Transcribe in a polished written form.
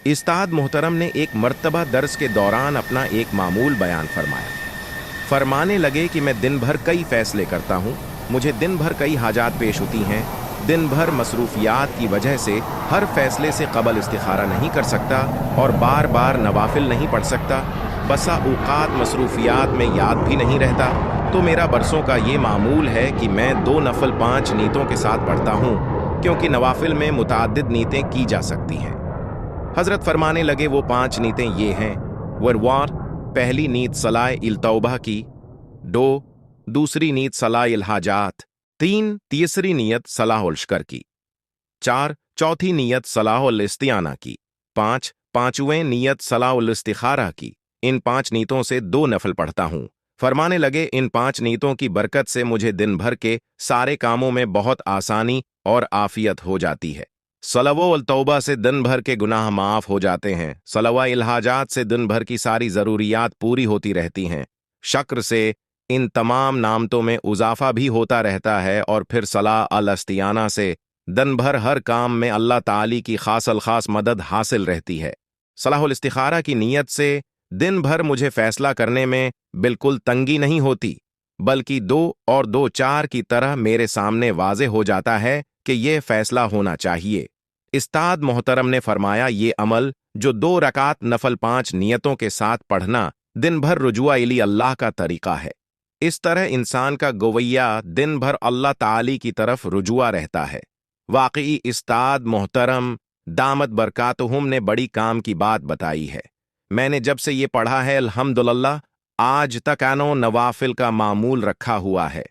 उस्ताद मोहतरम ने एक मर्तबा दर्स के दौरान अपना एक मामूल बयान फरमाया। फरमाने लगे कि मैं दिन भर कई फैसले करता हूँ, मुझे दिन भर कई हाजात पेश होती हैं, दिन भर मसरूफियात की वजह से हर फैसले से कबल इस्तिखारा नहीं कर सकता और बार बार नवाफिल नहीं पढ़ सकता। बसा औकात मसरूफियात में याद भी नहीं रहता, तो मेरा बरसों का ये मामूल है कि मैं 2 नफल 5 नीयतों के साथ पढ़ता हूँ, क्योंकि नवाफिल में मुताद्दिद नीयतें की जा सकती हैं। हजरत फरमाने लगे वो 5 नीयतें ये हैं। वरवार, पहली नीयत सलाह इल तौबा की। 2, दूसरी नीयत सलाह इल हाजात। 3, तीसरी नीयत सलाह उल श्कर की। 4, चौथी नीयत सलाह उल इस्तियाना की। 5, पांचवें नीयत सलाह उल इस्तिखारा की। इन 5 नीयतों से 2 नफल पढ़ता हूँ। फरमाने लगे इन 5 नीयतों की बरकत से मुझे दिन भर के सारे कामों में बहुत आसानी और आफियत हो जाती है। सलवा उल तौबा से दिन भर के गुनाह माफ हो जाते हैं। सलवा इल हाजात से दिन भर की सारी जरूरियात पूरी होती रहती हैं। शक्र से इन तमाम नामतों में उजाफा भी होता रहता है। और फिर सलाह अल अस्तियाना से दिन भर हर काम में अल्लाह ताली की खास मदद हासिल रहती है। सलाहुल इस्तिखारा की नीयत से दिन भर मुझे फैसला करने में बिल्कुल तंगी नहीं होती, बल्कि 2 और 2 4 की तरह मेरे सामने वाज़े हो जाता है कि यह फैसला होना चाहिए। उस्ताद मोहतरम ने फरमाया ये अमल जो 2 रकात नफल 5 नियतों के साथ पढ़ना दिन भर रुजुआ इली अल्लाह का तरीका है। इस तरह इंसान का गवैया दिन भर अल्लाह ताली की तरफ रुजुआ रहता है। वाकई उस्ताद मोहतरम दामत बरकातुहुम ने बड़ी काम की बात बताई है। मैंने जब से ये पढ़ा है अल्हम्दुलिल्लाह आज तक आनो नवाफिल का मामूल रखा हुआ है।